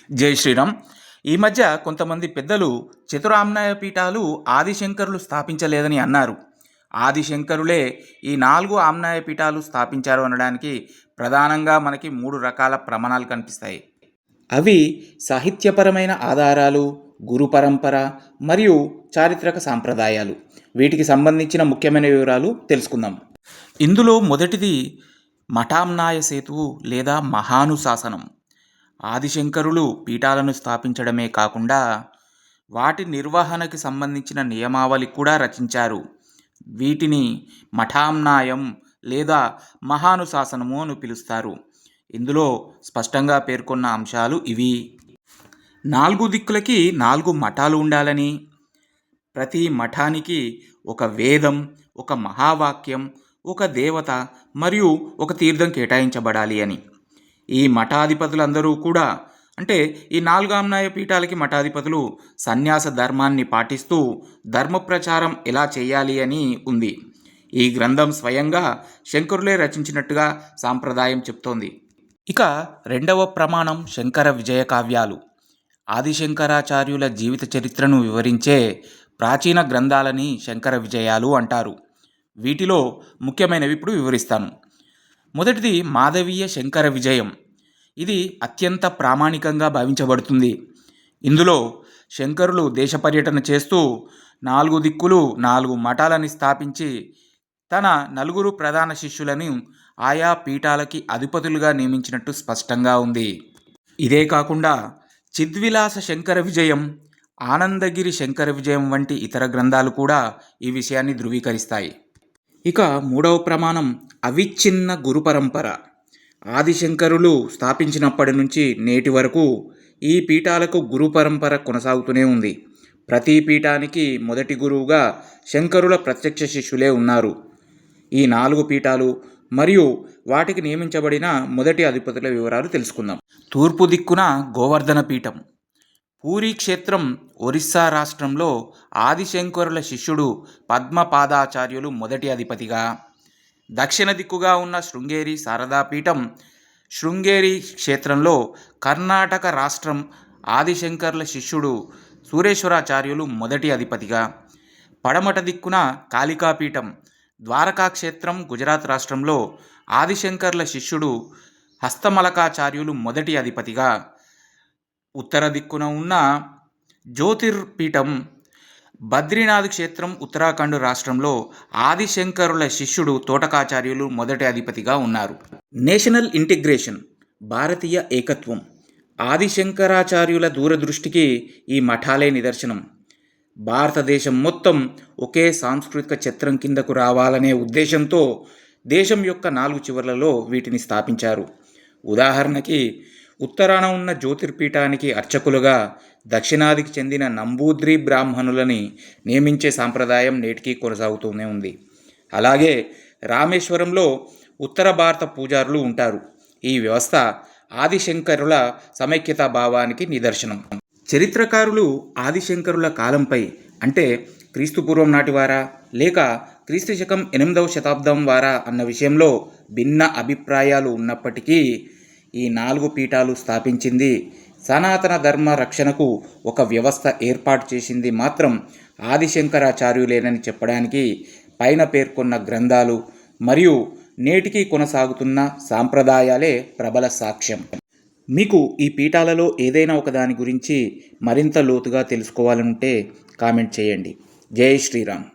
జై శ్రీరామ్. ఈ మధ్య కొంతమంది పెద్దలు చతురామ్నాయ పీఠాలు ఆదిశంకరులు స్థాపించలేదని అన్నారు. ఆదిశంకరులే ఈ 4 ఆమ్నాయ పీఠాలు స్థాపించారు అనడానికి ప్రధానంగా మనకి 3 రకాల ప్రమాణాలు కనిపిస్తాయి. అవి సాహిత్యపరమైన ఆధారాలు, గురు పరంపర మరియు చారిత్రక సాంప్రదాయాలు. వీటికి సంబంధించిన ముఖ్యమైన వివరాలు తెలుసుకుందాం. ఇందులో మొదటిది మఠామ్నాయ సేతువు లేదా మహానుశాసనం. ఆదిశంకరులు పీఠాలను స్థాపించడమే కాకుండా వాటి నిర్వహణకి సంబంధించిన నియమావళి కూడా రచించారు. వీటిని మఠామ్నాయం లేదా మహానుశాసనము అని పిలుస్తారు. ఇందులో స్పష్టంగా పేర్కొన్న అంశాలు ఇవి: 4 దిక్కులకి 4 మఠాలు ఉండాలని, ప్రతి మఠానికి ఒక వేదం, ఒక మహావాక్యం, ఒక దేవత మరియు ఒక తీర్థం కేటాయించబడాలి అని. ఈ మఠాధిపతులందరూ కూడా అంటే ఈ 4 ఆమ్నాయ పీఠాలకి మఠాధిపతులు సన్యాస ధర్మాన్ని పాటిస్తూ ధర్మ ప్రచారం ఎలా చేయాలి అని ఉంది. ఈ గ్రంథం స్వయంగా శంకరులే రచించినట్టుగా సాంప్రదాయం చెప్తోంది. ఇక రెండవ ప్రమాణం శంకర విజయ కావ్యాలు. ఆదిశంకరాచార్యుల జీవిత చరిత్రను వివరించే ప్రాచీన గ్రంథాలని శంకర విజయాలు అంటారు. వీటిలో ముఖ్యమైనవి ఇప్పుడు వివరిస్తాను. మొదటిది మాధవీయ శంకర విజయం. ఇది అత్యంత ప్రామాణికంగా భావించబడుతుంది. ఇందులో శంకరులు దేశ పర్యటన చేస్తూ 4 దిక్కులు 4 మఠాలని స్థాపించి తన 4 ప్రధాన శిష్యులను ఆయా పీఠాలకి అధిపతులుగా నియమించినట్టు స్పష్టంగా ఉంది. ఇదే కాకుండా చిద్విలాస శంకర విజయం, ఆనందగిరి శంకర విజయం వంటి ఇతర గ్రంథాలు కూడా ఈ విషయాన్ని ధృవీకరిస్తాయి. ఇక మూడవ ప్రమాణం అవిచ్ఛిన్న గురు పరంపర. ఆదిశంకరులు స్థాపించినప్పటి నుంచి నేటి వరకు ఈ పీఠాలకు గురు పరంపర కొనసాగుతూనే ఉంది. ప్రతి పీఠానికి మొదటి గురువుగా శంకరుల ప్రత్యక్ష శిష్యులే ఉన్నారు. ఈ 4 పీఠాలు మరియు వాటికి నియమించబడిన మొదటి అధిపతుల వివరాలు తెలుసుకుందాం. తూర్పు దిక్కున గోవర్ధన పీఠం. పూరీ క్షేత్రం ఒరిస్సా రాష్ట్రంలో ఆదిశంకరుల శిష్యుడు పద్మపాదాచార్యులు మొదటి అధిపతిగా, దక్షిణ దిక్కుగా ఉన్న శృంగేరి శారదాపీఠం శృంగేరి క్షేత్రంలో కర్ణాటక రాష్ట్రం ఆదిశంకరుల శిష్యుడు సూరేశ్వరాచార్యులు మొదటి అధిపతిగా, పడమట దిక్కున కాళికాపీఠం ద్వారకా క్షేత్రం గుజరాత్ రాష్ట్రంలో ఆదిశంకరుల శిష్యుడు హస్తమలకాచార్యులు మొదటి అధిపతిగా, ఉత్తర దిక్కున ఉన్న జ్యోతిర్పీఠం బద్రీనాథ్ క్షేత్రం ఉత్తరాఖండ్ రాష్ట్రంలో ఆదిశంకరుల శిష్యుడు తోటకాచార్యులు మొదటి అధిపతిగా ఉన్నారు. నేషనల్ ఇంటిగ్రేషన్, భారతీయ ఏకత్వం. ఆదిశంకరాచార్యుల దూరదృష్టికి ఈ మఠాలే నిదర్శనం. భారతదేశం మొత్తం ఒకే సాంస్కృతిక ఛత్రం కిందకు రావాలనే ఉద్దేశంతో దేశం యొక్క 4 చివర్లలో వీటిని స్థాపించారు. ఉదాహరణకి ఉత్తరాన ఉన్న జ్యోతిర్పీఠానికి అర్చకులుగా దక్షిణాదికి చెందిన నంబూద్రి బ్రాహ్మణులని నియమించే సాంప్రదాయం నేటికీ కొనసాగుతూనే ఉంది. అలాగే రామేశ్వరంలో ఉత్తర భారత పూజారులు ఉంటారు. ఈ వ్యవస్థ ఆదిశంకరుల సమైక్యతా భావానికి నిదర్శనం. చరిత్రకారులు ఆదిశంకరుల కాలంపై అంటే క్రీస్తుపూర్వం నాటివారా లేక క్రీస్తు శకం 8వ శతాబ్దం వారా అన్న విషయంలో భిన్న అభిప్రాయాలు ఉన్నప్పటికీ ఈ 4 పీఠాలు స్థాపించింది, సనాతన ధర్మ రక్షణకు ఒక వ్యవస్థ ఏర్పాటు చేసింది మాత్రం ఆదిశంకరాచార్యులేనని చెప్పడానికి పైన పేర్కొన్న గ్రంథాలు మరియు నేటికి కొనసాగుతున్న సాంప్రదాయాలే ప్రబల సాక్ష్యం. మీకు ఈ పీఠాలలో ఏదైనా ఒకదాని గురించి మరింత లోతుగా తెలుసుకోవాలంటే కామెంట్ చేయండి. జై శ్రీరామ్.